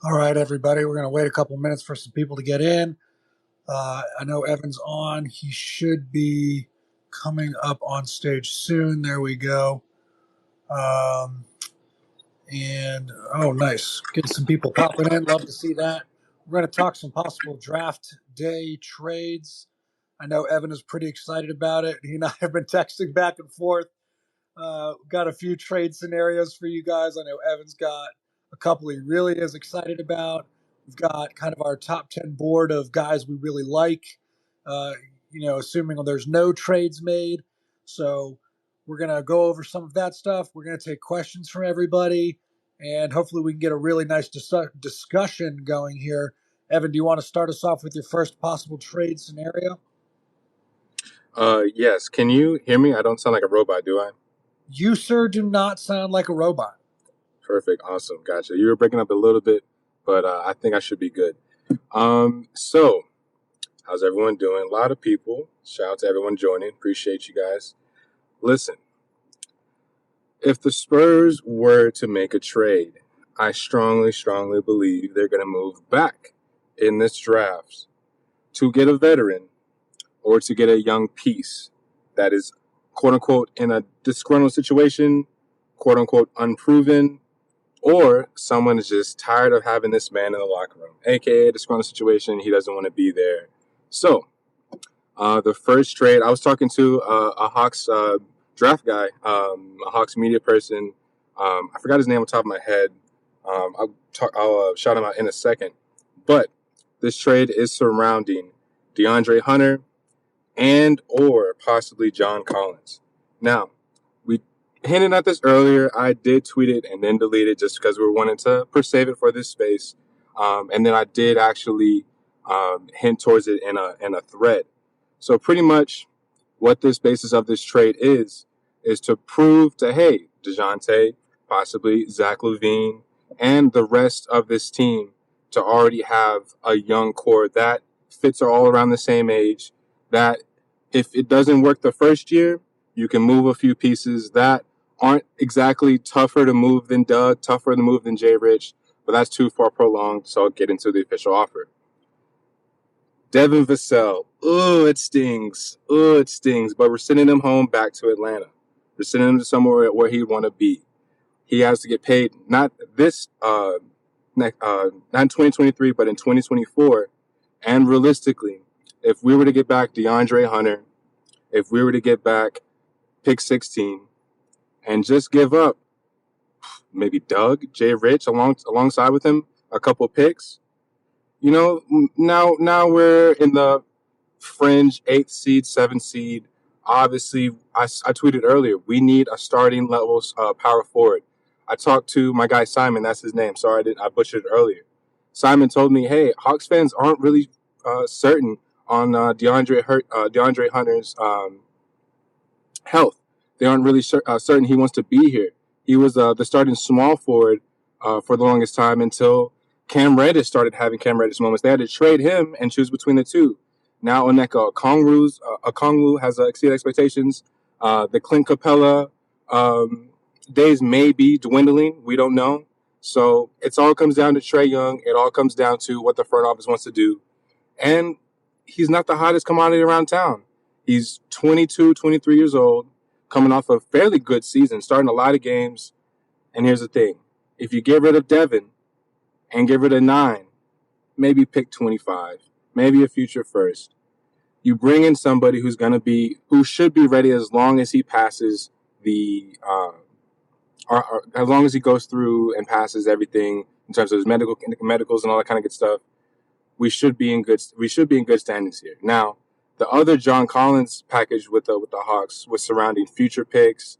All right, everybody, we're going to wait a couple minutes for some people to get in. I know Evan's on. He should be coming up on stage soon. There we go. Um, and, oh, nice. Getting some people popping in. Love to see that. We're going to talk some possible draft day trades. I know Evan is pretty excited about it. He and I have been texting back and forth. Got a few trade scenarios for you guys. I know Evan's got a couple he really is excited about. We've got kind of our top 10 board of guys we really like, uh, assuming there's no trades made. So we're going to go over some of that stuff. We're going to take questions from everybody, and hopefully we can get a really nice discussion going here. Evan, do you want to start us off with your first possible trade scenario? Yes. Can you hear me? I don't sound like a robot, do I? You, sir, do not sound like a robot. Perfect. Awesome. Gotcha. You were breaking up a little bit, but I think I should be good. So how's everyone doing? A lot of people. Shout out to everyone joining. Appreciate you guys. Listen, if the Spurs were to make a trade, I strongly, strongly believe they're going to move back in this draft to get a veteran or to get a young piece that is, quote unquote, in a disgruntled situation, quote unquote, unproven, or someone is just tired of having this man in the locker room, aka disgruntled situation. He doesn't want to be there. So, the first trade, I was talking to a Hawks draft guy, a Hawks media person. I forgot his name on top of my head. I'll shout him out in a second. But this trade is surrounding Deandre Hunter and or possibly John Collins. Now, we hinted at this earlier. I did tweet it and then delete it just because we were wanting to save it for this space. And then I did actually hint towards it in a thread. So pretty much what this basis of this trade is to prove to, hey, DeJounte, possibly Zach LaVine, and the rest of this team to already have a young core that fits are all around the same age, that if it doesn't work the first year, you can move a few pieces that aren't exactly tougher to move than Doug, tougher to move than Jay Rich, but that's too far prolonged, so I'll get into the official offer. Devin Vassell. Oh, it stings. Oh, it stings. But we're sending him home back to Atlanta. We're sending him to somewhere where he'd want to be. He has to get paid, not not in 2023, but in 2024. And realistically, if we were to get back DeAndre Hunter, if we were to get back pick 16, and just give up maybe Doug, Jay Rich alongside with him, a couple picks, now we're in the fringe 8th seed, 7th seed. Obviously, I tweeted earlier, we need a starting level power forward. I talked to my guy Simon, that's his name. Sorry, I butchered it earlier. Simon told me, hey, Hawks fans aren't really certain on DeAndre Hunter's health. They aren't really certain he wants to be here. He was the starting small forward for the longest time until Cam Reddish started having Cam Reddish moments. They had to trade him and choose between the two. Now Onyeka Okongwu has exceeded expectations. The Clint Capella days may be dwindling. We don't know. So it all comes down to Trae Young. It all comes down to what the front office wants to do. And he's not the hottest commodity around town. He's 22, 23 years old, coming off a fairly good season, starting a lot of games. And here's the thing. If you get rid of Devin and get rid of 9, maybe pick 25, maybe a future first, you bring in somebody who should be ready as long as he passes or as long as he goes through and passes everything in terms of his medicals and all that kind of good stuff. We should be in good standings here. Now, the other John Collins package with the Hawks was surrounding future picks,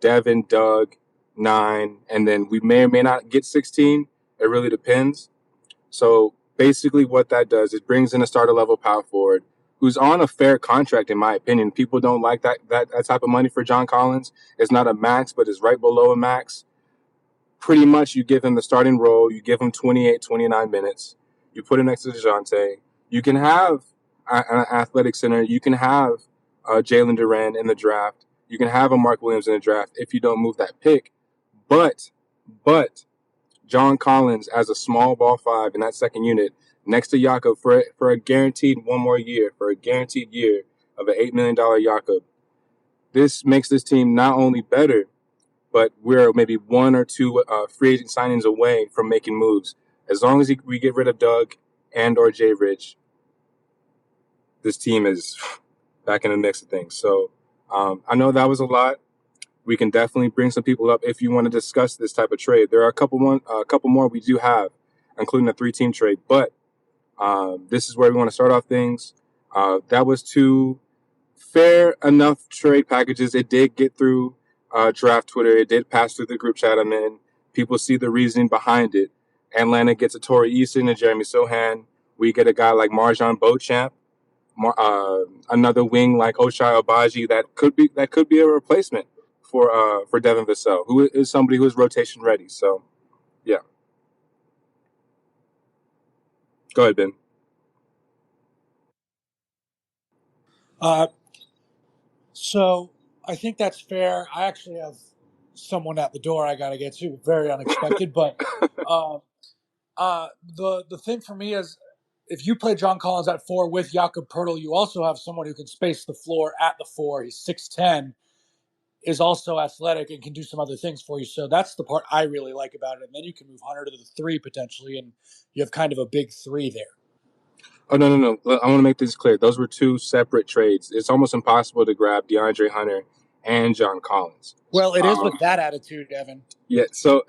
Devin, Doug, 9, and then we may or may not get 16. It really depends. So basically what that does is brings in a starter level power forward who's on a fair contract, in my opinion. People don't like that type of money for John Collins. It's not a max, but it's right below a max. Pretty much you give him the starting role. You give him 28, 29 minutes. You put him next to DeJounte. You can have an athletic center. You can have Jalen Duran in the draft. You can have a Mark Williams in the draft if you don't move that pick. But John Collins as a small ball five in that second unit next to Jakob for a guaranteed one more year, for a guaranteed year of an $8 million Jakob. This makes this team not only better, but we're maybe one or two free agent signings away from making moves. As long as we get rid of Doug and or Jay Rich, this team is back in the mix of things. So I know that was a lot. We can definitely bring some people up if you want to discuss this type of trade. There are a couple more we do have, including a 3-team trade. But this is where we want to start off things. That was two fair enough trade packages. It did get through draft Twitter. It did pass through the group chat I'm in. People see the reasoning behind it. Atlanta gets a Torrey Eason and Jeremy Sohan. We get a guy like Marjan Beauchamp. Another wing like Ochai Agbaji that could be a replacement for Devin Vassell, who is somebody who is rotation ready. So, yeah. Go ahead, Ben. So I think that's fair. I actually have someone at the door I got to get to, very unexpected. But the thing for me is, if you play John Collins at 4 with Jakob Pertl, you also have someone who can space the floor at the 4. He's 6'10", is also athletic, and can do some other things for you. So that's the part I really like about it. And then you can move Hunter to the 3 potentially, and you have kind of a big 3 there. Oh, no. I want to make this clear. Those were two separate trades. It's almost impossible to grab DeAndre Hunter and John Collins. Well, it is with that attitude, Evan. Yeah, so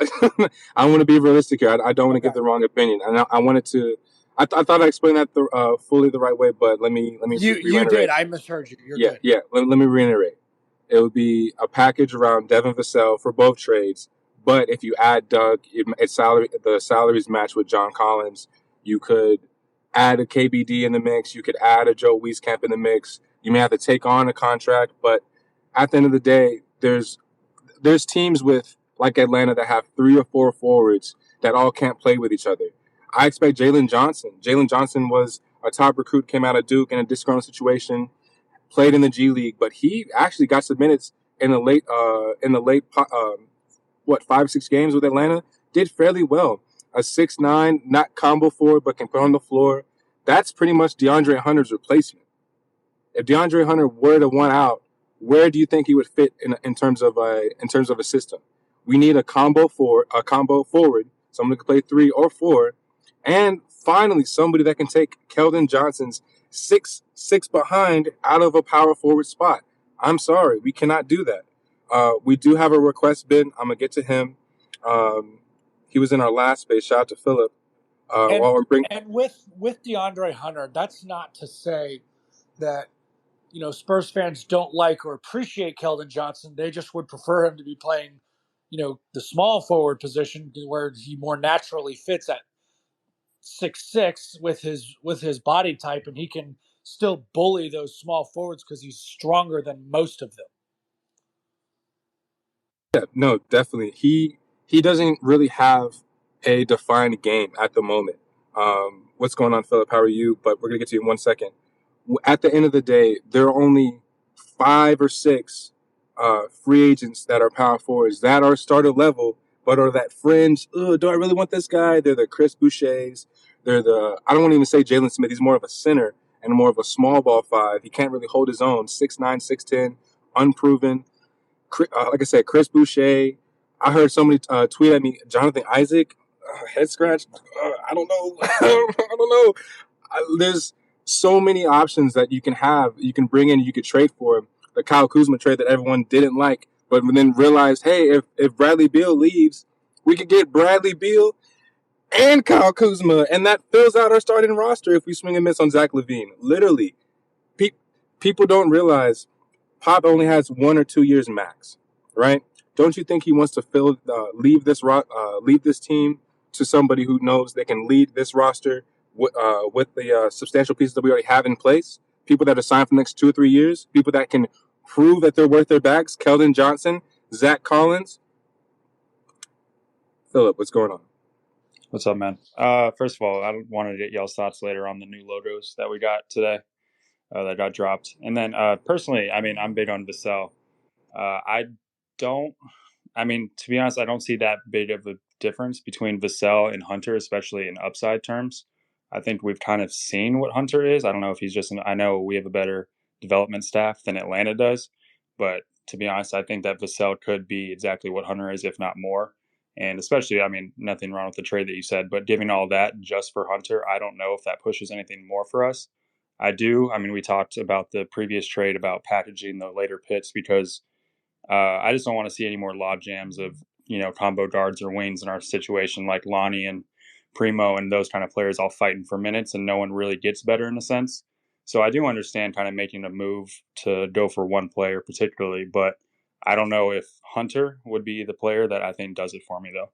I want to be realistic here. I don't want to give the wrong opinion. And I wanted to – I thought I explained that fully the right way, but let me You did. I misheard you. You're good. Yeah, let me reiterate. It would be a package around Devin Vassell for both trades, but if you add Doug, the salaries match with John Collins. You could add a KBD in the mix. You could add a Joe Wieskamp in the mix. You may have to take on a contract, but at the end of the day, there's teams with like Atlanta that have 3 or 4 forwards that all can't play with each other. I expect Jalen Johnson. Jalen Johnson was a top recruit, came out of Duke in a disgruntled situation, played in the G League, but he actually got some minutes in the late 5-6 games with Atlanta. Did fairly well. A 6'9", not combo forward, but can put on the floor. That's pretty much DeAndre Hunter's replacement. If DeAndre Hunter were to want out, where do you think he would fit in terms of a system? We need a combo forward, someone who can play 3 or 4, and finally somebody that can take Keldon Johnson's 6'6" behind out of a power forward spot. I'm sorry, we cannot do that. We do have a request, Ben. I'm gonna get to him. He was in our last space. Shout out to Philip. And with DeAndre Hunter, that's not to say that Spurs fans don't like or appreciate Keldon Johnson. They just would prefer him to be playing, the small forward position where he more naturally fits at 6'6" with his body type, and he can still bully those small forwards because he's stronger than most of them. Yeah, no, definitely. He doesn't really have a defined game at the moment. What's going on, Philip? How are you? But we're gonna get to you in 1 second. At the end of the day, there are only 5 or 6 free agents that are power forwards that are starter level, but are that fringe. Do I really want this guy? They're the Chris Bouchers. I don't want to even say Jalen Smith. He's more of a center and more of a small ball 5. He can't really hold his own. 6'9", 6'10", unproven. Like I said, Chris Boucher. I heard somebody tweet at me, Jonathan Isaac, head scratch. I don't know. I don't know. There's so many options that you can have. You can bring in, you could trade for. The Kyle Kuzma trade that everyone didn't like, but then realized, hey, if Bradley Beal leaves, we could get Bradley Beal and Kyle Kuzma, and that fills out our starting roster if we swing and miss on Zach LaVine. Literally, people don't realize Pop only has 1 or 2 years max, right? Don't you think he wants to leave this team to somebody who knows they can lead this roster with the substantial pieces that we already have in place? People that are signed for the next 2 or 3 years, people that can prove that they're worth their bags. Keldon Johnson, Zach Collins. Philip, what's going on? What's up, man? First of all, I wanted to get y'all's thoughts later on the new logos that we got today, that got dropped. And then personally, I'm big on Vassell. To be honest, I don't see that big of a difference between Vassell and Hunter, especially in upside terms. I think we've kind of seen what Hunter is. I don't know if he's I know we have a better development staff than Atlanta does, but to be honest, I think that Vassell could be exactly what Hunter is, if not more. And especially, I mean, nothing wrong with the trade that you said, but giving all that just for Hunter, I don't know if that pushes anything more for us. I do. I mean, we talked about the previous trade about packaging the later picks because I just don't want to see any more log jams of, combo guards or wings in our situation, like Lonnie and Primo and those kind of players all fighting for minutes and no one really gets better in a sense. So I do understand kind of making a move to go for one player particularly, but I don't know if Hunter would be the player that I think does it for me, though.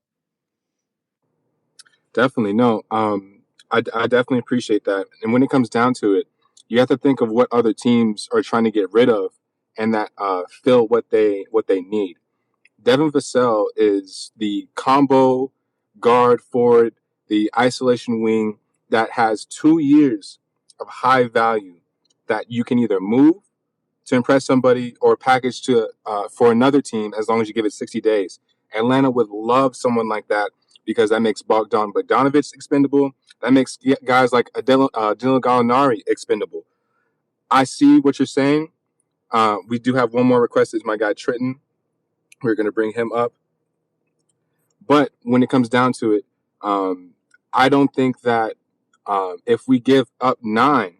Definitely. No, I definitely appreciate that. And when it comes down to it, you have to think of what other teams are trying to get rid of and that fill what they need. Devin Vassell is the combo guard forward, the isolation wing that has 2 years of high value that you can either move to impress somebody or package to for another team as long as you give it 60 days. Atlanta would love someone like that because that makes Bogdan Bogdanovic expendable. That makes guys like Dylan Gallinari expendable. I see what you're saying. We do have one more request. Is my guy Tritton. We're going to bring him up. But when it comes down to it, I don't think that if we give up 9,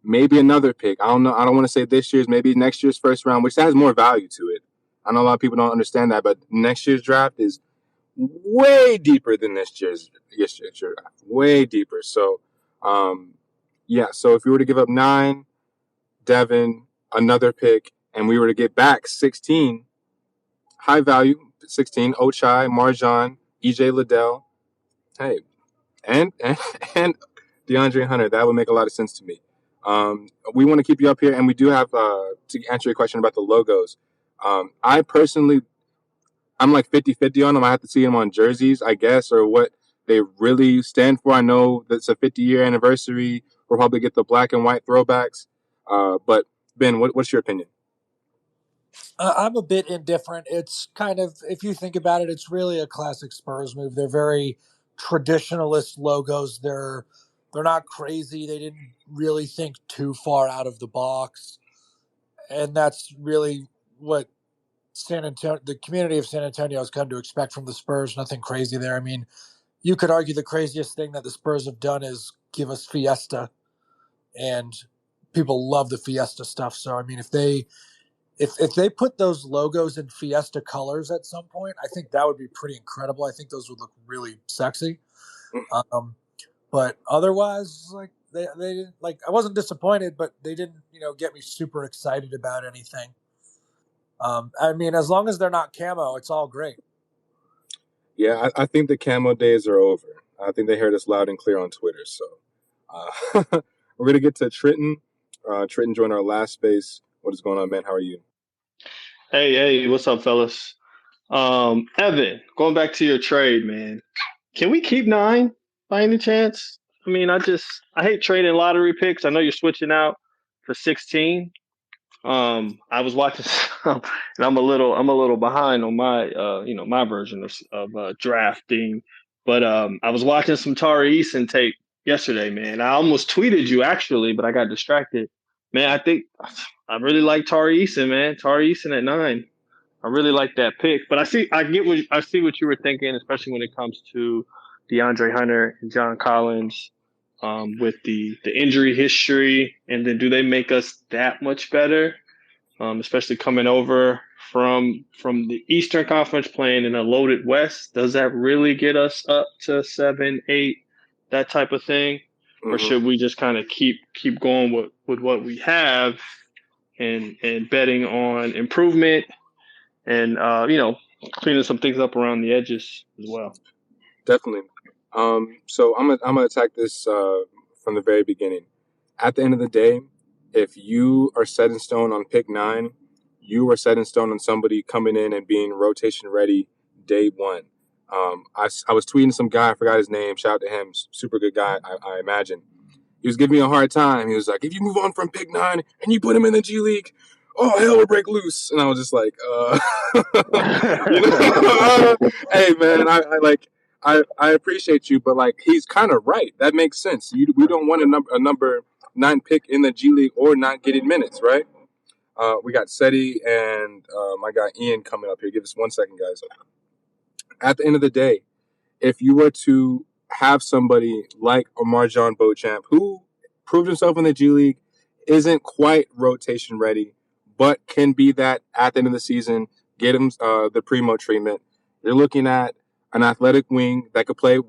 maybe another pick. I don't know. I don't want to say this year's, maybe next year's first round, which has more value to it. I know a lot of people don't understand that, but next year's draft is way deeper than this year's draft. Way deeper. So, yeah. So if we were to give up 9, Devin, another pick, and we were to get back 16, high value 16, Ochai, Marjan, EJ Liddell, hey, and DeAndre Hunter, that would make a lot of sense to me. We want to keep you up here, and we do have to answer your question about the logos. I personally, I'm like 50-50 on them. I have to see them on jerseys, I guess, or what they really stand for. I know that's a 50-year anniversary. We'll probably get the black and white throwbacks. But Ben, what's your opinion? I'm a bit indifferent. It's kind of, if you think about it, it's really a classic Spurs move. They're very traditionalist logos. They're not crazy. They didn't really think too far out of the box, and that's really what the community of San Antonio has come to expect from the Spurs. Nothing crazy there. I mean, you could argue the craziest thing that the Spurs have done is give us Fiesta, and people love the Fiesta stuff. So I mean, if they put those logos in Fiesta colors at some point, I think that would be pretty incredible. I think those would look really sexy. But otherwise, like they didn't, like, I wasn't disappointed, but they didn't, get me super excited about anything. I mean, as long as they're not camo, it's all great. Yeah, I think the camo days are over. I think they heard us loud and clear on Twitter. So we're going to get to Tritton. Tritton joined our last space. What is going on, man? How are you? Hey, what's up, fellas? Evan, going back to your trade, man. Can we keep 9 by any chance? I mean, I hate trading lottery picks. I know you're switching out for 16. I was watching some, and I'm a little behind on my my version of drafting. But I was watching some Tari Eason tape yesterday, man. I almost tweeted you actually, but I got distracted. Man, I think I really like Tari Eason, man. Tari Eason at 9. I really like that pick. But I see what you were thinking, especially when it comes to DeAndre Hunter and John Collins, with the injury history, and then do they make us that much better? Especially coming over from the Eastern Conference, playing in a loaded West. Does that really get us up to 7, 8, that type of thing? Mm-hmm. Or should we just kind of keep going with what we have and betting on improvement and cleaning some things up around the edges as well? Definitely. So I'm gonna attack this from the very beginning. At the end of the day, if you are set in stone on pick 9, you are set in stone on somebody coming in and being rotation ready day one. I was tweeting some guy, I forgot his name, shout out to him, super good guy, I imagine. He was giving me a hard time. He was like, if you move on from pick 9 and you put him in the G League, oh, hell will break loose. And I was just like, you know, hey, man, I appreciate you, but, like, he's kind of right. That makes sense. We don't want a number 9 pick in the G League or not getting minutes, right? We got Seti and my guy Ian coming up here. Give us 1 second, guys. At the end of the day, if you were to have somebody like Marjon Beauchamp, who proved himself in the G League, isn't quite rotation ready, but can be that at the end of the season, get him the primo treatment. You're looking at an athletic wing that could play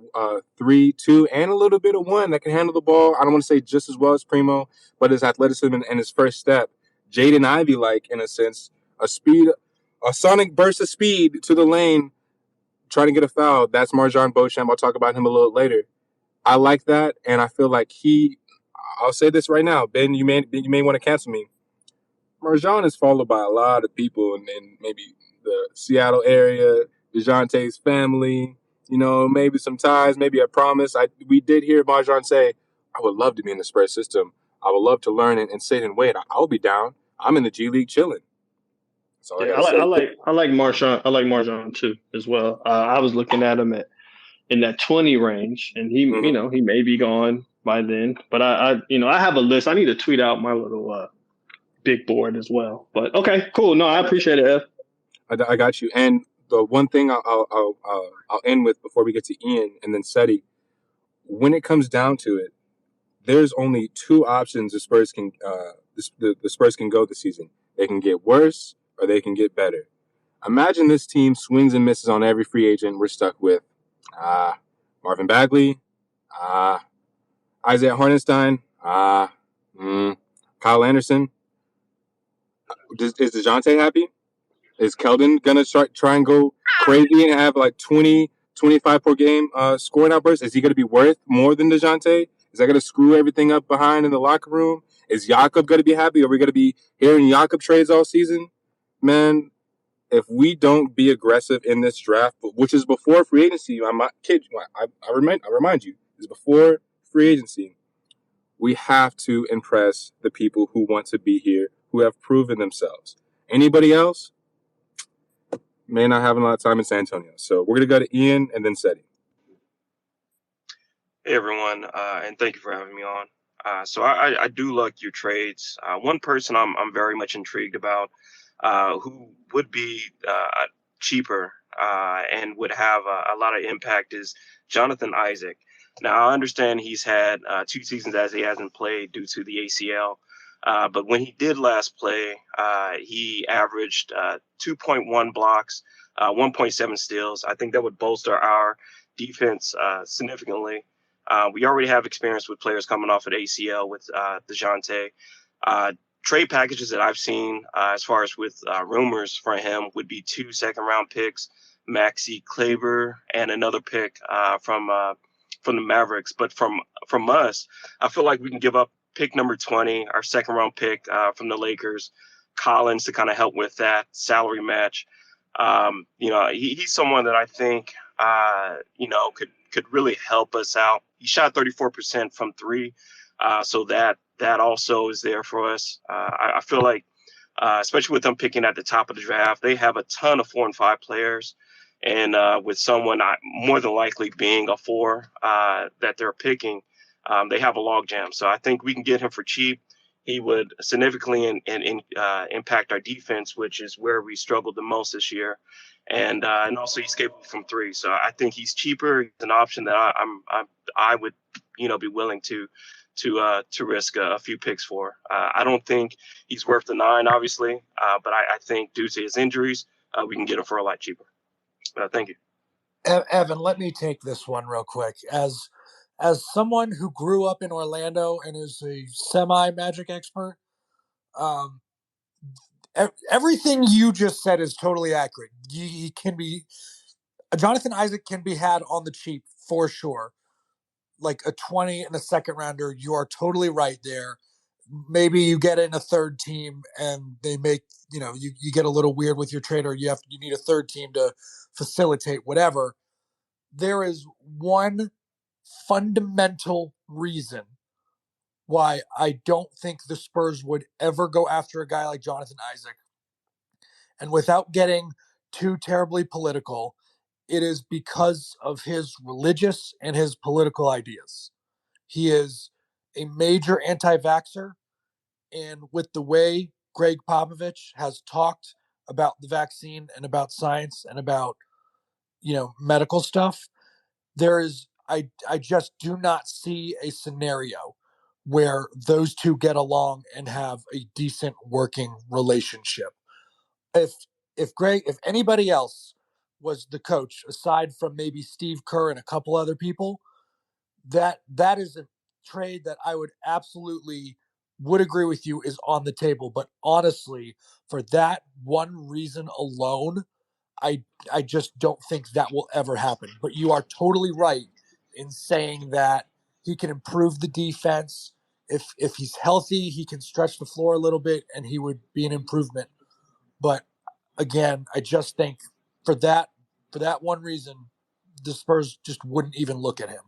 3, 2, and a little bit of 1 that can handle the ball. I don't want to say just as well as Primo, but his athleticism and his first step, Jaden Ivy, like, in a sense, a sonic burst of speed to the lane, trying to get a foul. That's Marjon Beauchamp. I'll talk about him a little later. I like that, and I feel like I'll say this right now, Ben, you may want to cancel me. Marjon is followed by a lot of people in maybe the Seattle area, DeJounte's family, maybe some ties, maybe a promise. We did hear Marjon say, I would love to be in the Spurs system. I would love to learn and sit and wait. I'll be down. I'm in the G League chilling. That's all I Yeah, got to say. I like Marshawn. I like Marshawn too as well. I was looking at him in that 20 range, and he may be gone by then. But I have a list. I need to tweet out my little big board as well. But okay, cool. No, I appreciate it, Ev. I got you. And the one thing I'll end with before we get to Ian and then Seti, when it comes down to it, there's only 2 options the Spurs can the Spurs can go this season. They can get worse or they can get better. Imagine this team swings and misses on every free agent we're stuck with. Marvin Bagley, Isaiah Hartenstein, Kyle Anderson. Is DeJounte happy? Is Keldon going to try and go crazy and have like 20, 25 per game scoring outbursts? Is he going to be worth more than DeJounte? Is that going to screw everything up behind in the locker room? Is Jakob going to be happy? Are we going to be hearing Jakob trades all season? Man, if we don't be aggressive in this draft, which is before free agency, I remind you, is before free agency, we have to impress the people who want to be here, who have proven themselves. Anybody else may not have a lot of time in San Antonio. So we're going to go to Ian and then Seti. Hey, everyone, and thank you for having me on. So I do like your trades. One person I'm very much intrigued about who would be cheaper and would have a lot of impact is Jonathan Isaac. Now, I understand he's had 2 seasons as he hasn't played due to the ACL. But when he did last play, he averaged 2.1 blocks, 1.7 steals. I think that would bolster our defense significantly. We already have experience with players coming off of ACL with DeJounte. Trade packages that I've seen as far as with rumors for him would be 2 second-round picks, Maxi Kleber, and another pick from the Mavericks. But from us, I feel like we can give up pick number 20, our second-round pick from the Lakers, Collins, to kind of help with that salary match. He's someone that I think could really help us out. He shot 34% from 3, so that also is there for us. I feel like, especially with them picking at the top of the draft, they have a ton of 4 and 5 players, and with someone more than likely being a 4 that they're picking, they have a logjam. So I think we can get him for cheap. He would significantly impact our defense, which is where we struggled the most this year. And also he's capable from 3. So I think he's cheaper. He's an option that I would be willing to risk a few picks for. I don't think he's worth the 9, obviously, but I think due to his injuries, we can get him for a lot cheaper. Thank you. Evan, let me take this one real quick. As someone who grew up in Orlando and is a semi-Magic expert, everything you just said is totally accurate. Jonathan Isaac can be had on the cheap for sure. Like a 20 and a second rounder, you are totally right there. Maybe you get in a third team and they make, you get a little weird with your trade, or you need a third team to facilitate whatever. There is one fundamental reason why I don't think the Spurs would ever go after a guy like Jonathan Isaac. And without getting too terribly political, it is because of his religious and his political ideas. He is a major anti-vaxxer, and with the way Greg Popovich has talked about the vaccine and about science and about medical stuff, I just do not see a scenario where those two get along and have a decent working relationship. If anybody else was the coach aside from maybe Steve Kerr and a couple other people, that is a trade that I would agree with you is on the table. But honestly, for that one reason alone, I just don't think that will ever happen. But you are totally right in saying that he can improve the defense. If he's healthy, he can stretch the floor a little bit and he would be an improvement. But again, I just think for that one reason, the Spurs just wouldn't even look at him.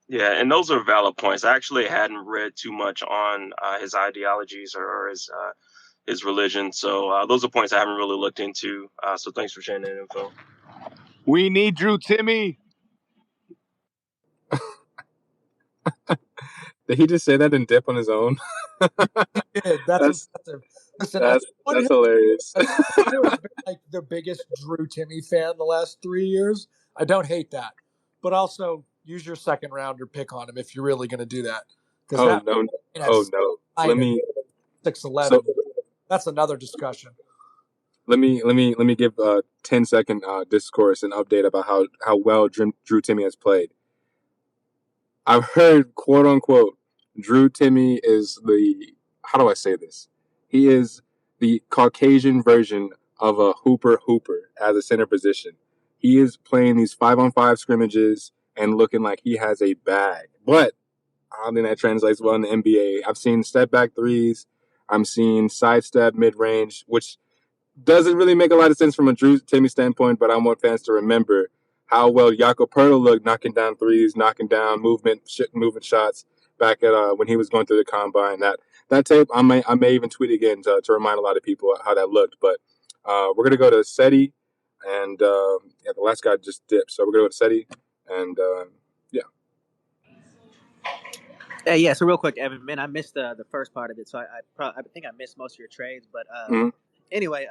Yeah, and those are valid points. I actually hadn't read too much on his ideologies or his religion, so those are points I haven't really looked into. So thanks for sharing that info. We need Drew Timmy. Did he just say that and dip on his own? He did. That's impressive. Listen, that's hilarious. As someone who has been like the biggest Drew Timmy fan the last 3 years, I don't hate that. But also use your second rounder pick on him if you're really going to do that. No. Let me 6'11". So, that's another discussion. Let me give a 10-second discourse and update about how well Drew Timmy has played. I've heard, quote unquote, Drew Timmy is how do I say this? He is the Caucasian version of a Hooper as a center position. He is playing these 5-on-5 scrimmages and looking like he has a bag. But I don't think that translates well in the NBA. I've seen step back threes. I'm seeing sidestep mid-range, which doesn't really make a lot of sense from a Drew Timmy standpoint, but I want fans to remember how well Jakob Poeltl looked knocking down threes, knocking down movement shots back at when he was going through the combine. That tape, I may even tweet again to remind a lot of people how that looked. But we're gonna go to Seti, and the last guy just dipped, so we're gonna go to Seti, and yeah. Yeah, so real quick, Evan, man, I missed the first part of it, so I think I missed most of your trades, but anyway,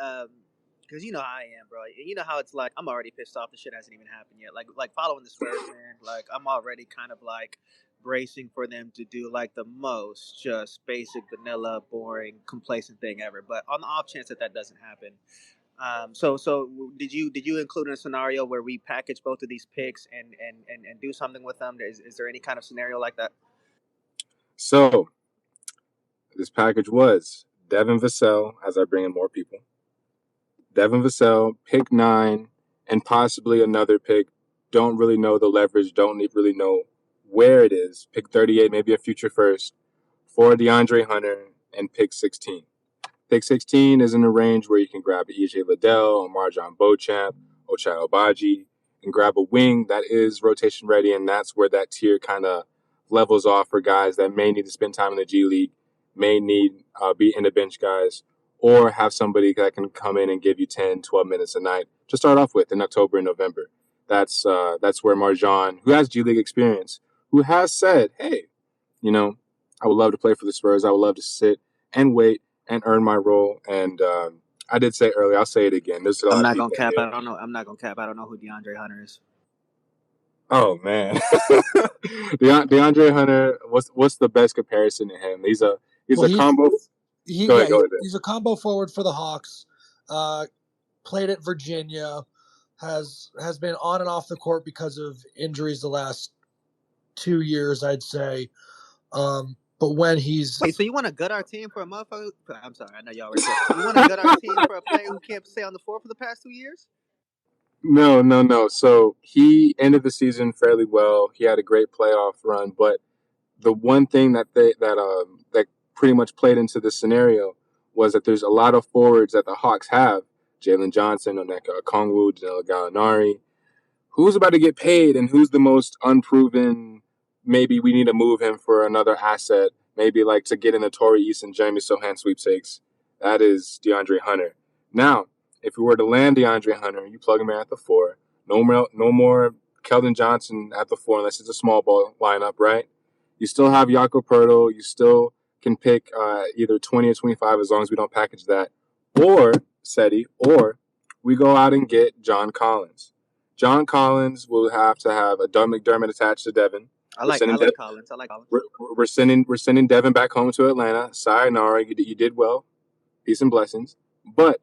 because you know how I am, bro. You know how it's like. I'm already pissed off. The shit hasn't even happened yet. Like following the Spurs, man. Like I'm already kind of like bracing for them to do like the most just basic, vanilla, boring, complacent thing ever. But on the off chance that doesn't happen, so did you include in a scenario where we package both of these picks and do something with them? Is there any kind of scenario like that? So this package was Devin Vassell, as I bring in more people. Devin Vassell, pick 9, and possibly another pick. Don't really know the leverage. Don't really know where it is. Pick 38, maybe a future first for DeAndre Hunter, and pick 16. Pick 16 is in a range where you can grab EJ Liddell, Marjon Beauchamp, Ochai Agbaji, and grab a wing that is rotation ready, and that's where that tier kind of levels off for guys that may need to spend time in the G League, may need be in the bench guys, or have somebody that can come in and give you 10, 12 minutes a night to start off with in October and November. That's where Marjon, who has G League experience, who has said, hey, I would love to play for the Spurs. I would love to sit and wait and earn my role. And I did say earlier, I'll say it again. There's a lot of people. I'm not gonna cap. I don't know who DeAndre Hunter is. Oh man, DeAndre Hunter. What's the best comparison to him? He's a combo. Go ahead. He's a combo forward for the Hawks. Played at Virginia. Has been on and off the court because of injuries the last 2 years, I'd say. But when he's so you want to gut our team for a motherfucker? I'm sorry, I know y'all already said. You want to gut our team for a player who can't stay on the floor for the past 2 years? No. So he ended the season fairly well. He had a great playoff run, but the one thing that pretty much played into the scenario was that there's a lot of forwards that the Hawks have. Jalen Johnson, Onyeka Okongwu, Danilo Gallinari. Who's about to get paid and who's the most unproven? Maybe we need to move him for another asset maybe like to get in the Torrey Eason, Jeremy Sohan sweepstakes, that is DeAndre Hunter. Now, if we were to land DeAndre Hunter, you plug him in at the 4. No more Keldon Johnson at the 4 unless it's a small ball lineup, right? You still have Jakob Poeltl. You still can pick either 20 or 25 as long as we don't package that. Or, Seti, or we go out and get John Collins. John Collins will have to have a Doug McDermott attached to Devin. I like Collins. We're sending Devin back home to Atlanta. Sayonara, you did well. Peace and blessings. But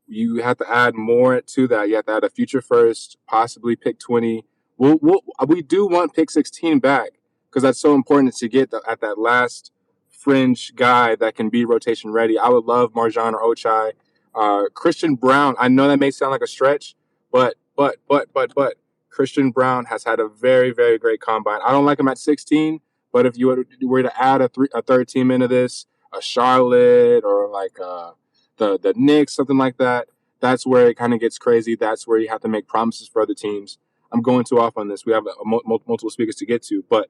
you have to add more to that. You have to add a future first, possibly pick 20. We do want pick 16 back because that's so important to get at that last fringe guy that can be rotation ready. I would love Marjan or Ochai. Christian Brown, I know that may sound like a stretch, but Christian Brown has had a very, very great combine. I don't like him at 16, but if you were to add a third team into this, a Charlotte or like the Knicks, something like that, that's where it kind of gets crazy. That's where you have to make promises for other teams. I'm going too off on this. We have multiple speakers to get to, but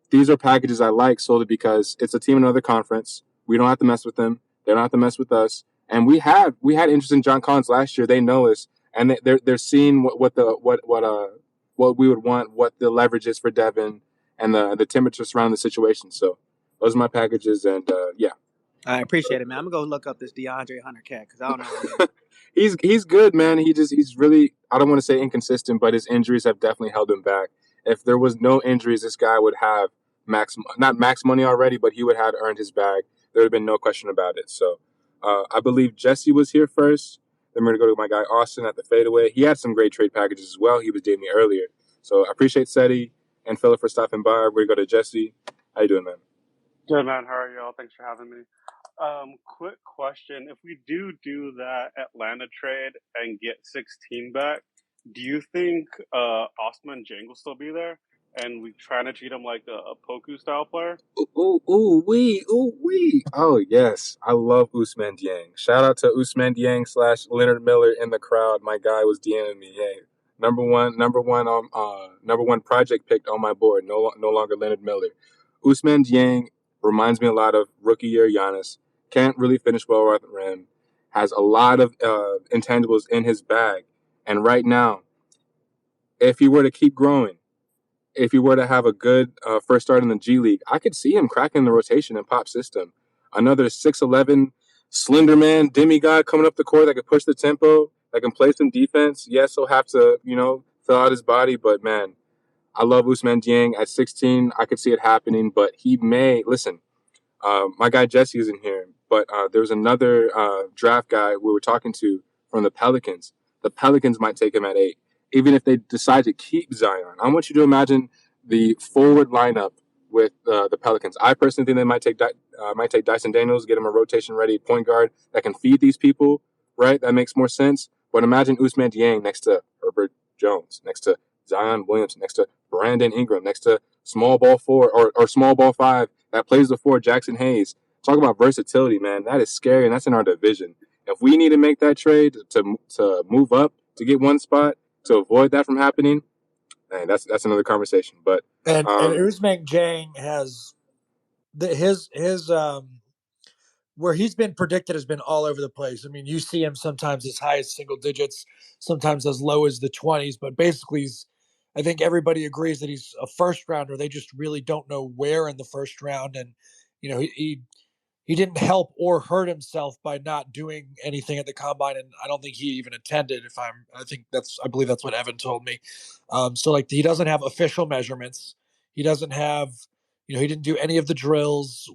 these are packages I like solely because it's a team in another conference. We don't have to mess with them. They don't have to mess with us. And we had interest in John Collins last year. They know us, and they're seeing what we would want, what the leverage is for Devin, and the temperature surrounding the situation. So those are my packages, and yeah. I appreciate it, man. I'm gonna go look up this DeAndre Hunter cat because I don't know. He's good, man. He's really, I don't want to say inconsistent, but his injuries have definitely held him back. If there was no injuries, this guy would have not max money already, but he would have earned his bag. There would have been no question about it. So I believe Jesse was here first. Then we're going to go to my guy Austin at the fadeaway. He had some great trade packages as well. He was dating me earlier. So I appreciate Seti and Philip for stopping by. We're going to go to Jesse. How you doing, man? Good, man. How are y'all? Thanks for having me. Quick question. If we do that Atlanta trade and get 16 back, do you think Osman Jang will still be there? And we trying to treat him like a Poku style player? Ooh, wee. Oh, yes. I love Ousmane Dieng. Shout out to Ousmane Dieng / Leonard Miller in the crowd. My guy was DMing me. Hey, number one project picked on my board. No longer Leonard Miller. Ousmane Dieng reminds me a lot of rookie year Giannis. Can't really finish well at the rim. Has a lot of intangibles in his bag. And right now, if he were to keep growing, if he were to have a good first start in the G League, I could see him cracking the rotation and pop system. Another 6'11", slender man, demigod coming up the court that can push the tempo, that can play some defense. Yes, he'll have to, fill out his body, but man, I love Ousmane Dieng. At 16, I could see it happening, but he may, listen, my guy Jesse is in here, but there was another draft guy we were talking to from the Pelicans. The Pelicans might take him at 8. Even if they decide to keep Zion. I want you to imagine the forward lineup with the Pelicans. I personally think they might take Dyson Daniels, get him a rotation-ready point guard that can feed these people, right? That makes more sense. But imagine Ousmane Dieng next to Herbert Jones, next to Zion Williamson, next to Brandon Ingram, next to small ball 4 or small ball 5 that plays the 4, Jackson Hayes. Talk about versatility, man. That is scary, and that's in our division. If we need to make that trade to move up, to get one spot, to avoid that from happening, man, that's another conversation. But and Ousmane Dieng has his where he's been predicted has been all over the place. I mean, you see him sometimes as high as single digits, sometimes as low as the 20s, but basically I think everybody agrees that he's a first rounder. They just really don't know where in the first round, and he didn't help or hurt himself by not doing anything at the combine, and I don't think he even attended. I believe that's what Evan told me. So like he doesn't have official measurements. He doesn't have, he didn't do any of the drills,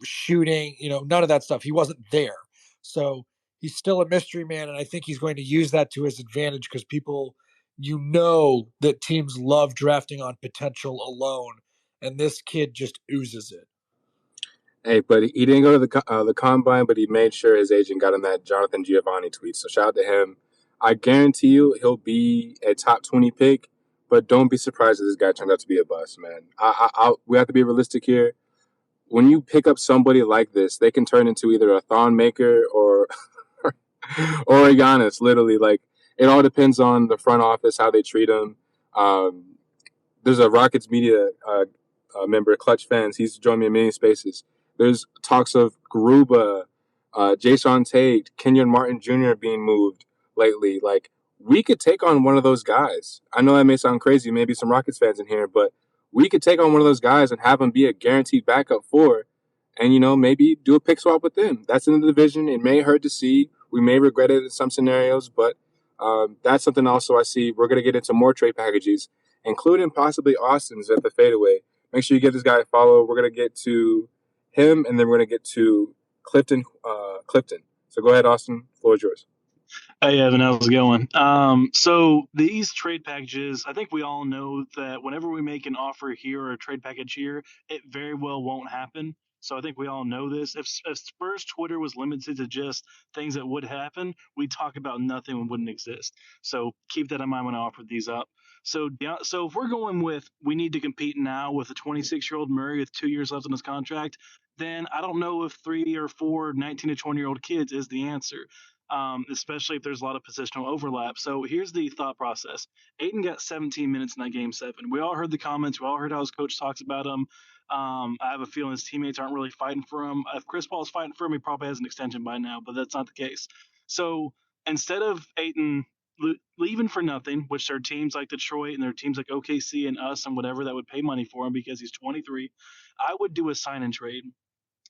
shooting, none of that stuff. He wasn't there, so he's still a mystery man, and I think he's going to use that to his advantage because people, that teams love drafting on potential alone, and this kid just oozes it. Hey, but he didn't go to the combine, but he made sure his agent got him that Jonathan Giovanni tweet. So shout out to him. I guarantee you he'll be a top 20 pick, but don't be surprised if this guy turns out to be a bust, man. We have to be realistic here. When you pick up somebody like this, they can turn into either a Thon Maker or or a Giannis, literally. Like, it all depends on the front office, how they treat him. There's a Rockets media member, Clutch Fans. He's joined me in many spaces. There's talks of Garuba, Jason Tate, Kenyon Martin Jr. being moved lately. Like, we could take on one of those guys. I know that may sound crazy, maybe some Rockets fans in here, but we could take on one of those guys and have him be a guaranteed backup for, and, maybe do a pick swap with them. That's in the division. It may hurt to see. We may regret it in some scenarios, but that's something also I see. We're going to get into more trade packages, including possibly Austin's at the fadeaway. Make sure you give this guy a follow. We're going to get to him, and then we're going to get to Clifton. So go ahead, Austin. The floor is yours. Hey, Evan, how's it going? So these trade packages, I think we all know that whenever we make an offer here or a trade package here, it very well won't happen. So I think we all know this. If Spurs Twitter was limited to just things that would happen, we'd talk about nothing and wouldn't exist. So keep that in mind when I offer these up. So if we're going with we need to compete now with a 26-year-old Murray with 2 years left on his contract, then I don't know if 3 or 4 19 to 20-year-old kids is the answer. Especially if there's a lot of positional overlap. So here's the thought process. Ayton got 17 minutes in that game 7. We all heard the comments. We all heard how his coach talks about him. I have a feeling his teammates aren't really fighting for him. If Chris Paul's fighting for him, he probably has an extension by now, but that's not the case. So instead of Ayton leaving for nothing, which there are teams like Detroit and there are teams like OKC and us and whatever that would pay money for him because he's 23, I would do a sign and trade.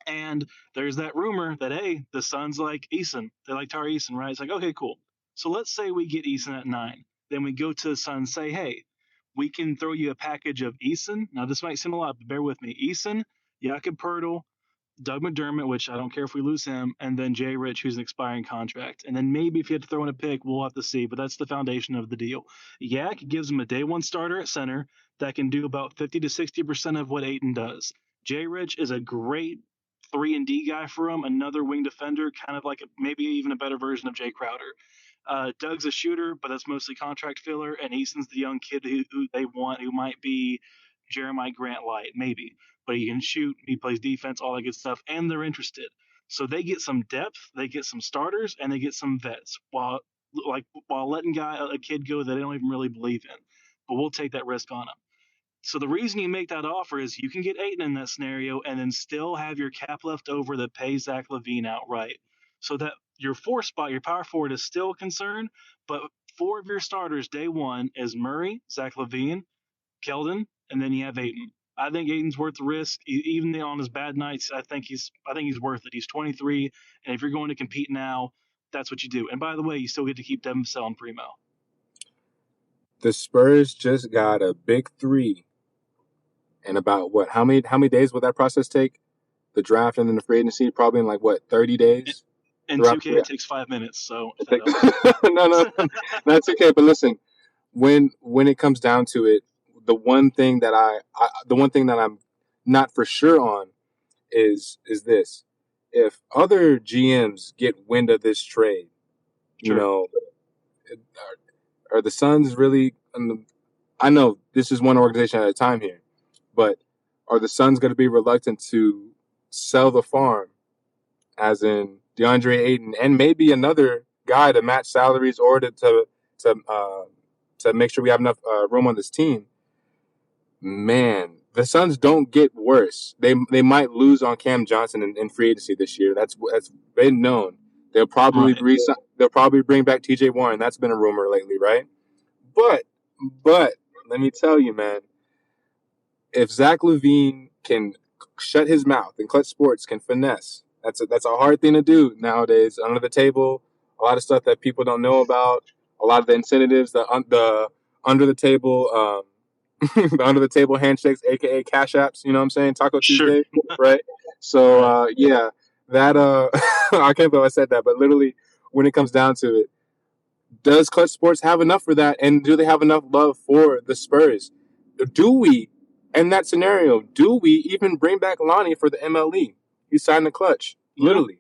And there's that rumor that, hey, the Suns like Eason. They like Tari Eason, right? It's like, okay, cool. So let's say we get Eason at 9. Then we go to the Suns and say, hey, we can throw you a package of Eason. Now, this might seem a lot, but bear with me. Eason, Jakob Poeltl, Doug McDermott, which I don't care if we lose him, and then Jay Rich, who's an expiring contract. And then maybe if you had to throw in a pick, we'll have to see, but that's the foundation of the deal. Yak gives him a day one starter at center that can do about 50 to 60% of what Ayton does. Jay Rich is a great 3-and-D guy for him, another wing defender, kind of like maybe even a better version of Jay Crowder. Doug's a shooter, but that's mostly contract filler, and Easton's the young kid who they want, who might be Jeremiah Grant light, maybe. But he can shoot, he plays defense, all that good stuff, and they're interested. So they get some depth, they get some starters, and they get some vets while letting a kid go that they don't even really believe in. But we'll take that risk on him. So the reason you make that offer is you can get Ayton in that scenario and then still have your cap left over that pays Zach LaVine outright. So that your 4 spot, your power forward is still a concern, but 4 of your starters day one is Murray, Zach LaVine, Keldon, and then you have Ayton. I think Ayton's worth the risk. Even on his bad nights, I think he's worth it. He's 23, and if you're going to compete now, that's what you do. And by the way, you still get to keep Devin Vassell and Primo. The Spurs just got a big 3. And about what? How many days will that process take? The draft and then the free agency, probably in 30 days. In 2K, it takes 5 minutes. So no, that's okay. But listen, when it comes down to it, the one thing that I'm not for sure on is this: if other GMs get wind of this trade, sure. Are the Suns really? I know this is one organization at a time here. But are the Suns going to be reluctant to sell the farm, as in DeAndre Ayton and maybe another guy to match salaries or to make sure we have enough room on this team? Man, the Suns don't get worse. They might lose on Cam Johnson in free agency this year. That's been known. They'll probably bring back T.J. Warren. That's been a rumor lately, right? But let me tell you, man. If Zach LaVine can shut his mouth and Clutch Sports can finesse, that's a hard thing to do nowadays. Under the table, a lot of stuff that people don't know about, a lot of the incentives, the under the table, the under the table handshakes, aka cash apps. You know what I'm saying? Taco Tuesday, right? So that I can't believe I said that, but literally, when it comes down to it, does Clutch Sports have enough for that, and do they have enough love for the Spurs? Do we? In that scenario, do we even bring back Lonnie for the MLE? He signed the Clutch. Literally.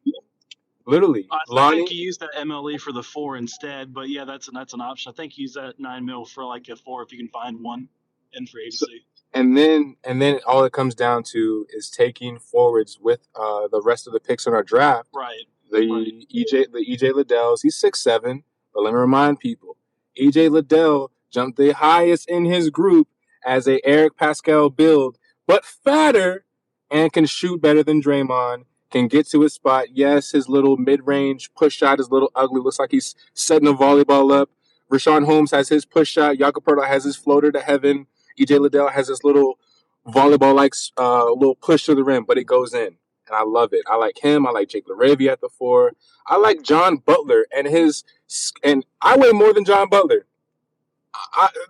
I think you use that MLE for the 4 instead, but yeah, that's an option. I think use that $9 million for a 4 if you can find one in free agency. And then all it comes down to is taking forwards with the rest of the picks in our draft. Right. EJ Liddell's, he's 6'7", but let me remind people, EJ Liddell jumped the highest in his group as a Eric Pascal build but fatter and can shoot better than Draymond, can get to his spot. Yes, his little mid-range push shot is a little ugly. Looks like he's setting a volleyball up. Rashawn Holmes has his push shot. Jakob Poeltl has his floater to heaven. EJ Liddell has this little volleyball-like little push to the rim, but it goes in. And I love it. I like him. I like Jake LaRavia at the 4. I like John Butler and I weigh more than John Butler.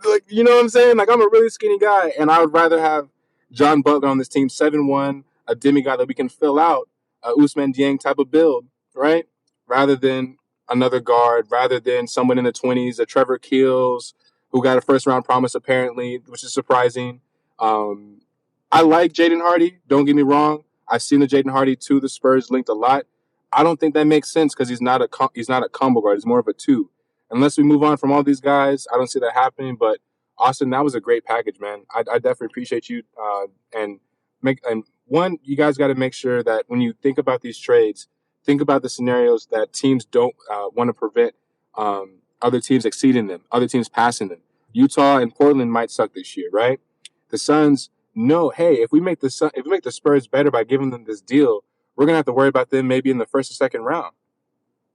Like, you know what I'm saying? Like, I'm a really skinny guy, and I would rather have John Butler on this team, 7'1", a demigod that we can fill out, a Ousmane Dieng type of build, right? Rather than another guard, rather than someone in the 20s, a Trevor Keels, who got a first-round promise apparently, which is surprising. I like Jaden Hardy, don't get me wrong. I've seen the Jaden Hardy to the Spurs linked a lot. I don't think that makes sense because he's not a combo guard. He's more of a 2. Unless we move on from all these guys, I don't see that happening. But Austin, that was a great package, man. I definitely appreciate you. And one, you guys got to make sure that when you think about these trades, think about the scenarios that teams don't want to prevent other teams exceeding them, other teams passing them. Utah and Portland might suck this year, right? The Suns know, hey, if we make the Spurs better by giving them this deal, we're gonna have to worry about them maybe in the first or second round.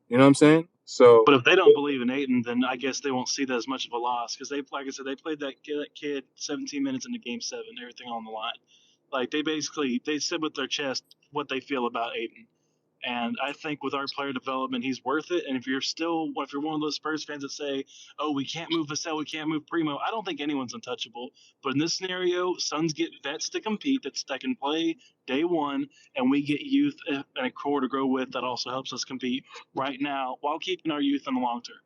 You know what I'm saying? So, but if they don't believe in Ayton, then I guess they won't see that as much of a loss because they, like I said, they played that kid 17 minutes into Game 7, everything on the line. Like they said with their chest what they feel about Ayton. And I think with our player development, he's worth it. And if you're one of those Spurs fans that say, oh, we can't move Vassell, we can't move Primo, I don't think anyone's untouchable. But in this scenario, Suns get vets to compete that can play day one, and we get youth and a core to grow with that also helps us compete right now while keeping our youth in the long term.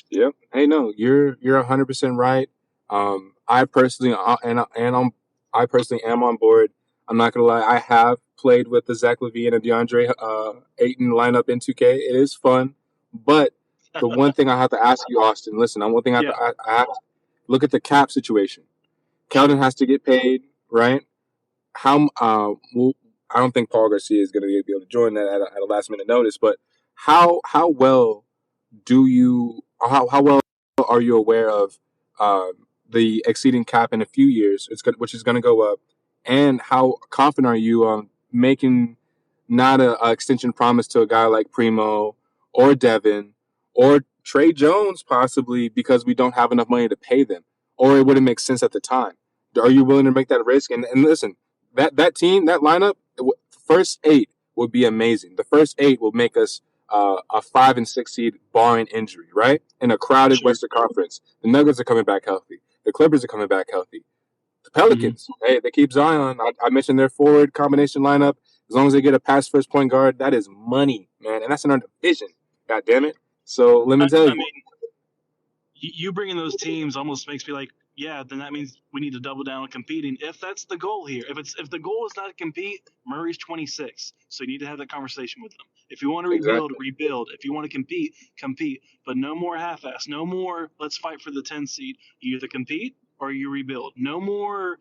Yep. Hey, no, you're 100% right. I personally I personally am on board. I'm not gonna lie. I have played with the Zach LaVine and DeAndre Ayton lineup in 2K. It is fun, but the one thing I have to ask you, Austin. Listen, one thing I have to look at the cap situation. Keldon has to get paid, right? How I don't think Paul Garcia is going to be able to join that at a last minute notice. But how well how well are you aware of the exceeding cap in a few years, which is going to go up, and how confident are you on making not a extension promise to a guy like Primo or Devin or Trey Jones possibly because we don't have enough money to pay them, or it wouldn't make sense at the time? Are you willing to make that risk? And listen, that team, that lineup, first 8 would be amazing. The first 8 will make us a 5 and 6 seed barring injury, right? In a crowded Western Conference. The Nuggets are coming back healthy. The Clippers are coming back healthy. The Pelicans, hey, they keep Zion. I mentioned their forward combination lineup. As long as they get a pass first point guard, that is money, man. And that's in our division. God damn it. So let me tell you. I mean, you bringing those teams almost makes me like, yeah, then that means we need to double down on competing. If that's the goal here, if the goal is not to compete, Murray's 26, so you need to have that conversation with them. If you want to rebuild. If you want to compete. But no more half-ass. No more. Let's fight for the 10 seed. You either compete or you rebuild. No more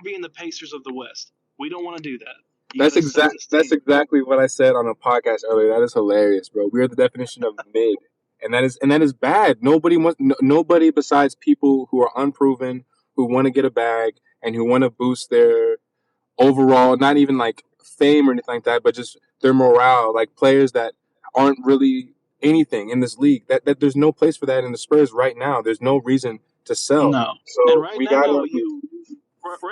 being the Pacers of the West. We don't want to do that. That's exactly what I said on a podcast earlier. That is hilarious, bro. We're the definition of mid. And that is bad. Nobody besides people who are unproven, who want to get a bag, and who want to boost their overall, not even like fame or anything like that, but just their morale. Like players that aren't really anything in this league. That there's no place for that in the Spurs right now. There's no reason to sell. No. So and right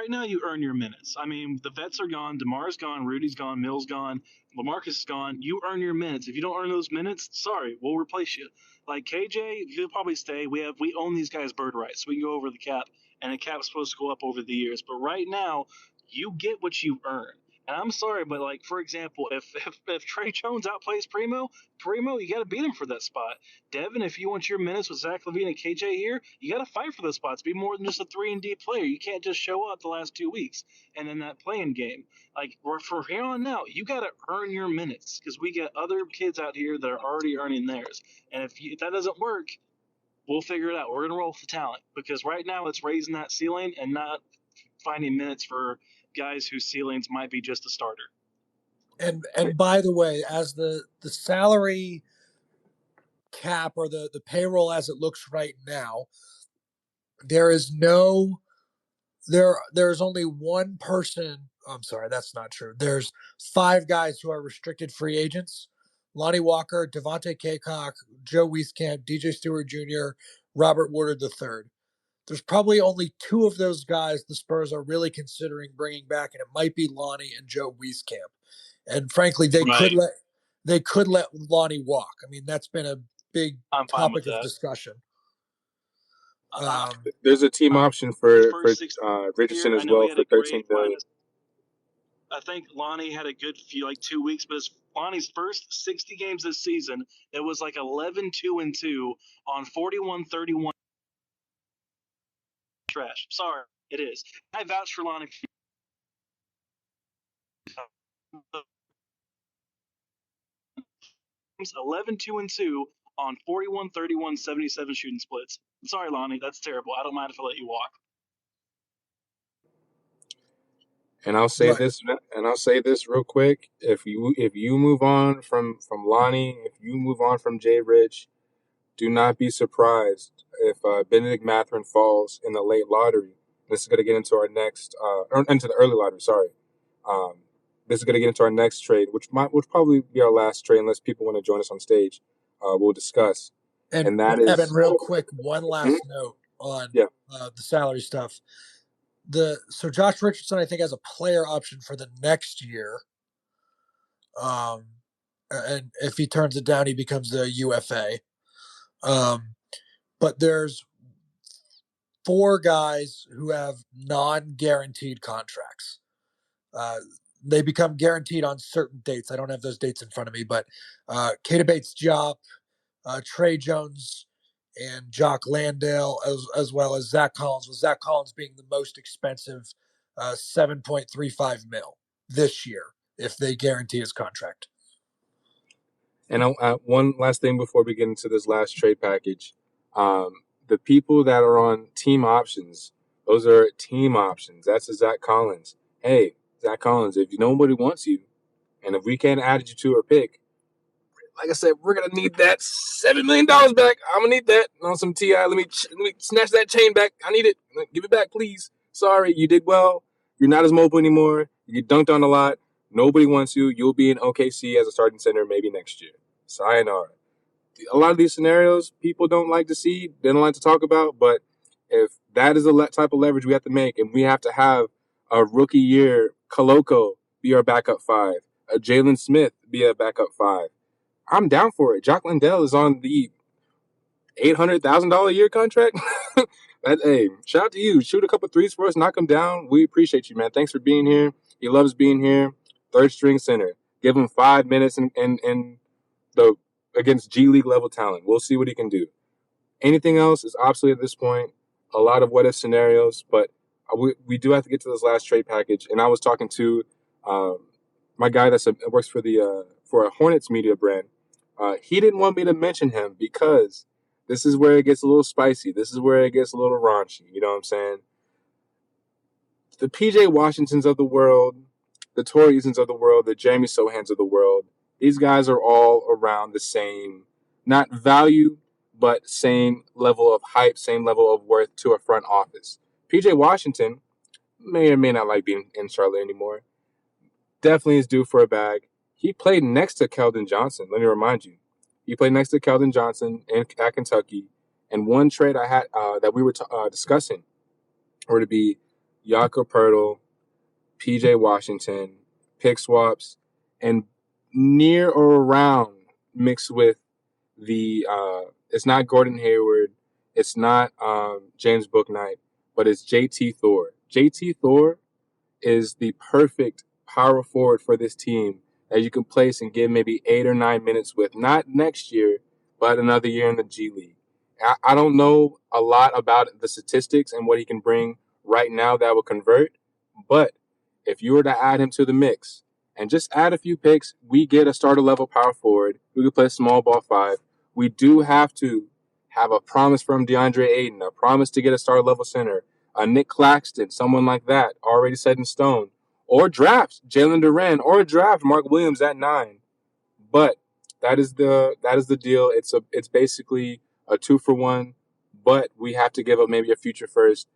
now you earn your minutes. I mean, the vets are gone, DeMar's gone, Rudy's gone, Mill's gone, LaMarcus is gone. You earn your minutes. If you don't earn those minutes, sorry, we'll replace you. Like KJ, he'll probably stay. We own these guys' bird rights, so we can go over the cap, and the cap's supposed to go up over the years. But right now, you get what you earn. And I'm sorry, but like for example, if Trey Jones outplays Primo, you got to beat him for that spot. Devin, if you want your minutes with Zach LaVine and KJ here, you got to fight for those spots. Be more than just a 3-and-D player. You can't just show up the last 2 weeks and in that playing game. Like for here on now, you got to earn your minutes because we got other kids out here that are already earning theirs. And if that doesn't work, we'll figure it out. We're gonna roll with the talent because right now it's raising that ceiling and not finding minutes for guys whose ceilings might be just a starter. And by the way, as the salary cap or the payroll as it looks right now, there is no There's only one person. I'm sorry, that's not true. There's 5 guys who are restricted free agents: Lonnie Walker, Devontae Kaycock, Joe Wieskamp, DJ Stewart Jr., Robert Woodard III. There's probably only 2 of those guys the Spurs are really considering bringing back, and it might be Lonnie and Joe Wieskamp. And frankly, Right. they could let Lonnie walk. I mean, that's been a big I'm fine with topic of that. discussion. There's a team option The for first 6 Richardson year, I as know he well had for a great 13 million. I think Lonnie had a good few, like 2 weeks, but Lonnie's first 60 games this season, it was like 11-2-2 on 41-31 trash. Sorry, it is. I vouch for Lonnie. 11-2-2 on 41-31, 77 shooting splits. Sorry, Lonnie, that's terrible. I don't mind if I let you walk. And I'll say this real quick. If you move on from Lonnie, if you move on from Jay Rich, do not be surprised if Benedict Mathurin falls in the late lottery. This is going to get into our next, or into the early lottery. Sorry. This is going to get into our next trade, which probably be our last trade unless people want to join us on stage. We'll discuss. And that is Evan, real quick, one last note on the salary stuff. So Josh Richardson, I think, has a player option for the next year. And if he turns it down, he becomes the UFA. But there's 4 guys who have non-guaranteed contracts. They become guaranteed on certain dates. I don't have those dates in front of me, but Keita Bates-Diop, Trey Jones, and Jock Landale, as well as Zach Collins, with Zach Collins being the most expensive, $7.35 million this year if they guarantee his contract. And one last thing before we get into this last trade package. The people that are on team options, those are team options. That's a Zach Collins. Hey, Zach Collins, if nobody wants you, and if we can't add you to our pick, like I said, we're gonna need that $7 million back. I'm gonna need that on some TI. Let me snatch that chain back. I need it. Give it back, please. Sorry, you did well. You're not as mobile anymore. You dunked on a lot. Nobody wants you. You'll be in OKC as a starting center maybe next year. Sayonara. A lot of these scenarios people don't like to see, they don't like to talk about, but if that is the type of leverage we have to make, and we have to have a rookie year Koloko be our backup 5, a Jalen Smith be a backup 5, I'm down for it. Jacqueline Dell is on the $800,000 a year contract. Hey, shout out to you. Shoot a couple threes for us, knock them down. We appreciate you, man. Thanks for being here. He loves being here. 3rd string center. Give him 5 minutes and the against G League level talent. We'll see what he can do. Anything else is obsolete at this point. A lot of what if scenarios, but we do have to get to this last trade package. And I was talking to my guy that works for for a Hornets media brand. He didn't want me to mention him because this is where it gets a little spicy. This is where it gets a little raunchy. You know what I'm saying? The PJ Washingtons of the world, the Torrey Easons of the world, the Jamie Sohans of the world, these guys are all around the same, not value, but same level of hype, same level of worth to a front office. PJ Washington may or may not like being in Charlotte anymore. Definitely is due for a bag. He played next to Keldon Johnson. Let me remind you. He played next to Keldon Johnson at Kentucky. And one trade I had that we were discussing were to be Jakob Poeltl, PJ Washington, pick swaps, and near or around mixed with the it's not Gordon Hayward, it's not James Bouknight, but it's JT Thor. JT Thor is the perfect power forward for this team that you can place and give maybe 8 or 9 minutes with, not next year, but another year in the G League. I don't know a lot about the statistics and what he can bring right now that will convert, but if you were to add him to the mix and just add a few picks, we get a starter level power forward. We could play small ball 5. We do have to have a promise from DeAndre Ayton, a promise to get a starter level center, a Nick Claxton, someone like that, already set in stone, or draft Jalen Duren, or draft Mark Williams at 9. But that is the deal. It's basically a 2-for-1, but we have to give up maybe a future first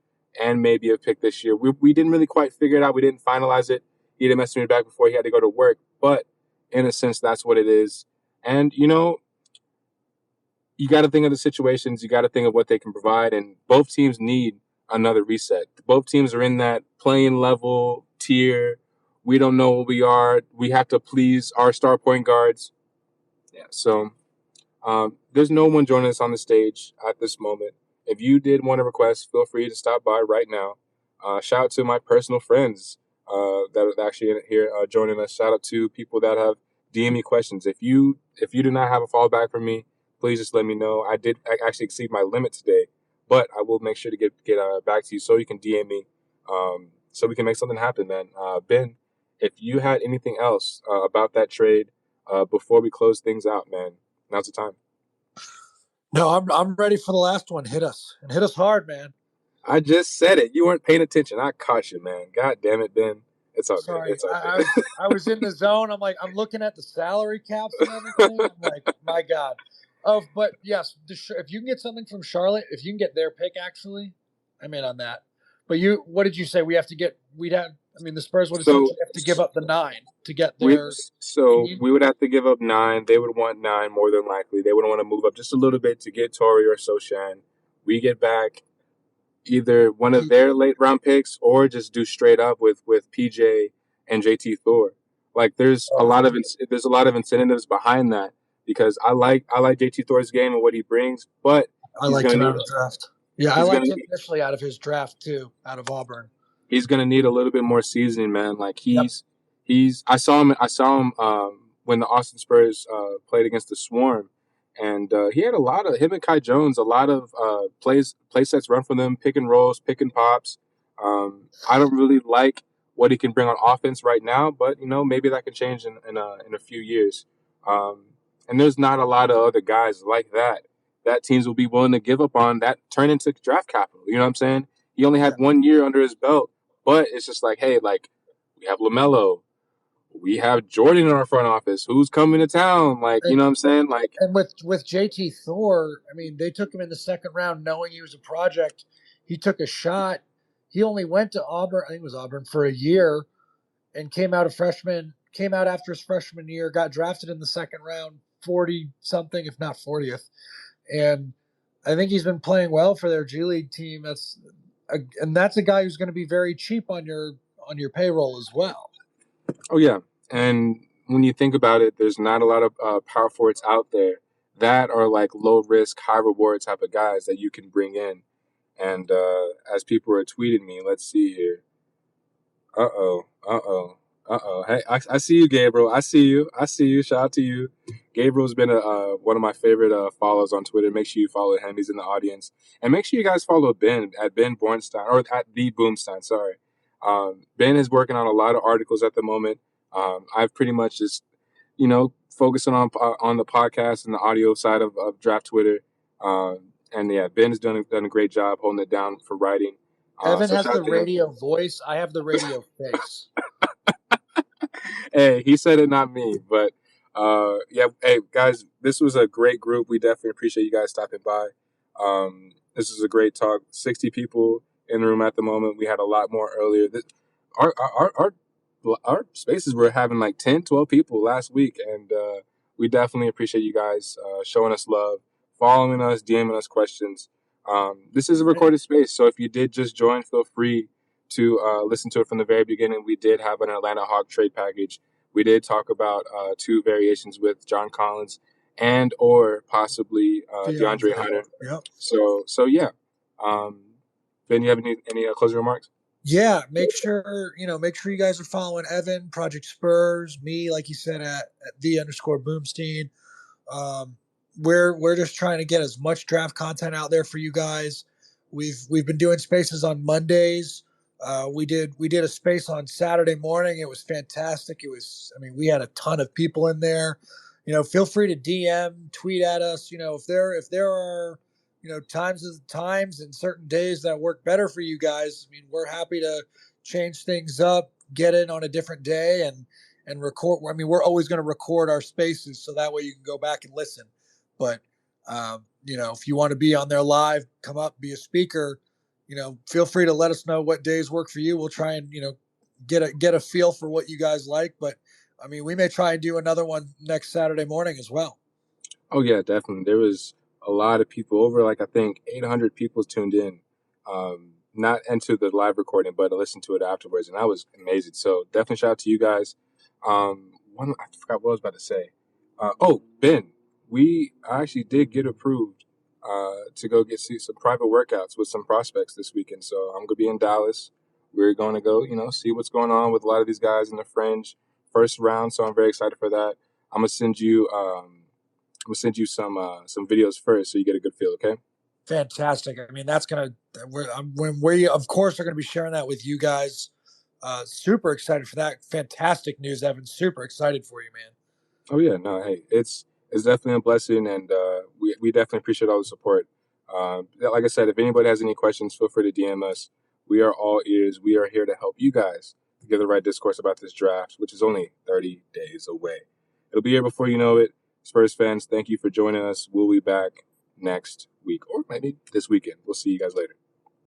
and maybe a pick this year. We didn't really quite figure it out. We didn't finalize it. He didn't message me back before he had to go to work. But in a sense, that's what it is. And, you got to think of the situations. You got to think of what they can provide. And both teams need another reset. Both teams are in that playing level tier. We don't know what we are. We have to please our star point guards. Yeah. So there's no one joining us on the stage at this moment. If you did want to request, feel free to stop by right now. Shout out to my personal friends that are actually here joining us. Shout out to people that have DM me questions. If you do not have a fallback from me, please just let me know. I did actually exceed my limit today, but I will make sure to get back to you so you can DM me, so we can make something happen, man. Ben, if you had anything else about that trade before we close things out, man, now's the time. No, I'm ready for the last one. Hit us hard, man. I just said it. You weren't paying attention. I caught you, man. God damn it, Ben. It's all Sorry, good. It's all good. I was in the zone. I'm looking at the salary caps and everything. I'm like, my God. Oh, but yes, if you can get something from Charlotte, if you can get their pick, actually, I'm in on that. But what did you say? The Spurs would essentially have to give up the 9 to get their. We would have to give up 9. They would want 9 more than likely. They would want to move up just a little bit to get Torrey or Sochan. We get back either one of their late round picks or just do straight up with PJ and JT Thor. Like there's a lot of incentives behind that because I like JT Thor's game and what he brings, but I liked him out of draft. Yeah, I liked him initially out of his draft too, out of Auburn. He's gonna need a little bit more seasoning, man. Like I saw him when the Austin Spurs played against the Swarm. And he had him and Kai Jones, a lot of play sets run for them, pick and rolls, pick and pops. I don't really like what he can bring on offense right now, but maybe that can change in a few years. And there's not a lot of other guys like that teams will be willing to give up on that turn into draft capital. You know what I'm saying? He only had 1 year under his belt, but it's just like, hey, like we have LaMelo. We have Jordan in our front office. Who's coming to town? Like, you know what I'm saying? Like, and with JT Thor, I mean, they took him in the second round knowing he was a project. He took a shot. He only went to Auburn, I think it was Auburn, for a year and came out after his freshman year, got drafted in the second round, 40-something, if not 40th. And I think he's been playing well for their G League team. That's a guy who's going to be very cheap on your payroll as well. Oh, yeah. And when you think about it, there's not a lot of power forwards out there that are like low risk, high reward type of guys that you can bring in. And as people are tweeting me, let's see here. Hey, I see you, Gabriel. I see you. Shout out to you. Gabriel's been one of my favorite followers on Twitter. Make sure you follow him. He's in the audience. And make sure you guys follow Ben at Ben Bornstein, or at the Boomstein, sorry. Ben is working on a lot of articles at the moment. I've pretty much just, focusing on the podcast and the audio side of Draft Twitter. And yeah, Ben has done a great job holding it down for writing. Evan has the radio voice. I have the radio face. Hey, he said it, not me. But yeah, hey guys, this was a great group. We definitely appreciate you guys stopping by. This is a great talk. 60 people in the room at the moment. We had a lot more earlier. Our spaces were having like 10, 12 people last week, and we definitely appreciate you guys showing us love, following us, DMing us questions. This is a recorded space, so if you did just join, feel free to listen to it from the very beginning. We did have an Atlanta Hawk trade package. We did talk about 2 variations with John Collins and or possibly DeAndre Hunter. Yep. So yeah. Ben, you have any closing remarks? Yeah, make sure you guys are following Evan, Project Spurs, me, like you said, at @the_Boomstein. We're just trying to get as much draft content out there for you guys. We've been doing spaces on Mondays. We did a space on Saturday morning. It was fantastic. We had a ton of people in there. Feel free to DM, tweet at us. If there are times and certain days that work better for you guys, we're happy to change things up, get in on a different day and record. We're always going to record our spaces so that way you can go back and listen. But, if you want to be on there live, come up, be a speaker, feel free to let us know what days work for you. We'll try and, get a feel for what you guys like. But I mean, we may try and do another one next Saturday morning as well. Oh yeah, definitely. There was a lot of people, over I think 800 people tuned in, not into the live recording, but to listen to it afterwards, and that was amazing. So definitely shout out to you guys. I forgot what I was about to say. Ben, I actually did get approved to go see some private workouts with some prospects this weekend. So I'm gonna be in Dallas. We're going to go, see what's going on with a lot of these guys in the fringe first round. So I'm very excited for that. I'm gonna send you. We'll send you some videos first so you get a good feel, okay? Fantastic. I mean, that's when we, of course, are going to be sharing that with you guys. Super excited for that. Fantastic news, Evan. Super excited for you, man. Oh, yeah. No, hey, it's definitely a blessing, and we definitely appreciate all the support. Like I said, if anybody has any questions, feel free to DM us. We are all ears. We are here to help you guys get the right discourse about this draft, which is only 30 days away. It'll be here before you know it. Spurs fans, thank you for joining us. We'll be back next week or maybe this weekend. We'll see you guys later.